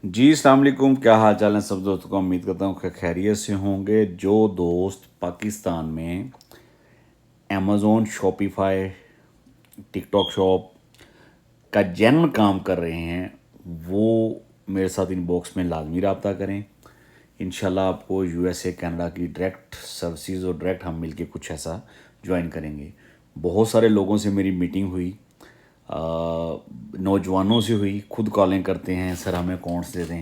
جی السلام علیکم، کیا حال چال ہیں سب دوستوں کو؟ امید کرتا ہوں کہ خیریت سے ہوں گے۔ جو دوست پاکستان میں امیزون، شاپیفائی، ٹک ٹاک شاپ کا جینون کام کر رہے ہیں، وہ میرے ساتھ ان باکس میں لازمی رابطہ کریں۔ انشاءاللہ آپ کو یو ایس اے، کینیڈا کی ڈائریکٹ سروسز اور ڈائریکٹ ہم مل کے کچھ ایسا جوائن کریں گے۔ بہت سارے لوگوں سے میری میٹنگ ہوئی، نوجوانوں سے ہوئی، خود کالیں کرتے ہیں، سر ہمیں اکاؤنٹس دے دیں،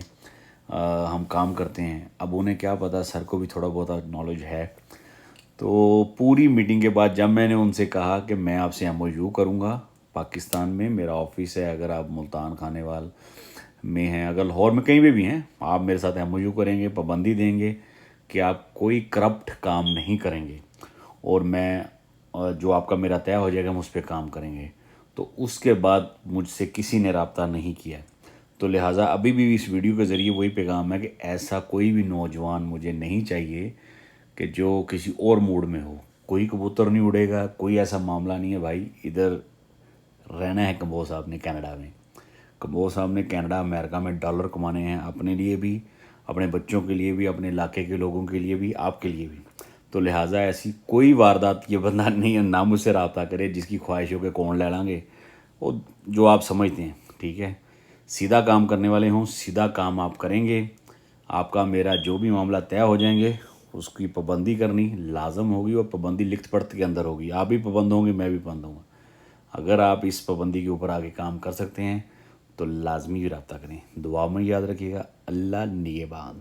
ہم کام کرتے ہیں۔ اب انہیں کیا پتہ، سر کو بھی تھوڑا بہت نالج ہے۔ تو پوری میٹنگ کے بعد جب میں نے ان سے کہا کہ میں آپ سے ایم او یو کروں گا، پاکستان میں میرا آفس ہے، اگر آپ ملتان خانے وال میں ہیں، اگر لاہور میں کہیں بھی ہیں، آپ میرے ساتھ ایم او یو کریں گے، پابندی دیں گے کہ آپ کوئی کرپٹ کام نہیں کریں گے، اور میں جو آپ کا میرا طے ہو جائے گا ہم اس پہ کام کریں گے۔ تو اس کے بعد مجھ سے کسی نے رابطہ نہیں کیا۔ تو لہٰذا ابھی بھی اس ویڈیو کے ذریعے وہی پیغام ہے کہ ایسا کوئی بھی نوجوان مجھے نہیں چاہیے کہ جو کسی اور موڈ میں ہو۔ کوئی کبوتر نہیں اڑے گا، کوئی ایسا معاملہ نہیں ہے بھائی۔ ادھر رہنا ہے کمبو صاحب نے کینیڈا میں، کمبو صاحب نے کینیڈا امریکہ میں ڈالر کمانے ہیں، اپنے لیے بھی، اپنے بچوں کے لیے بھی، اپنے علاقے کے لوگوں کے لیے بھی، آپ کے لیے بھی۔ تو لہٰذا ایسی کوئی واردات یہ بندہ نہیں ہے، نہ مجھ سے رابطہ کرے جس کی خواہش ہو کہ کون لے لیں گے، وہ جو آپ سمجھتے ہیں، ٹھیک ہے۔ سیدھا کام کرنے والے ہوں، سیدھا کام آپ کریں گے، آپ کا میرا جو بھی معاملہ طے ہو جائیں گے، اس کی پابندی کرنی لازم ہوگی، اور پابندی لکھت پڑھت کے اندر ہوگی۔ آپ بھی پابند ہوں گے، میں بھی پابند ہوں گا۔ اگر آپ اس پابندی کے اوپر آگے کام کر سکتے ہیں تو لازمی رابطہ کریں۔ دعا میں یاد رکھیے گا۔ اللہ نگہبان۔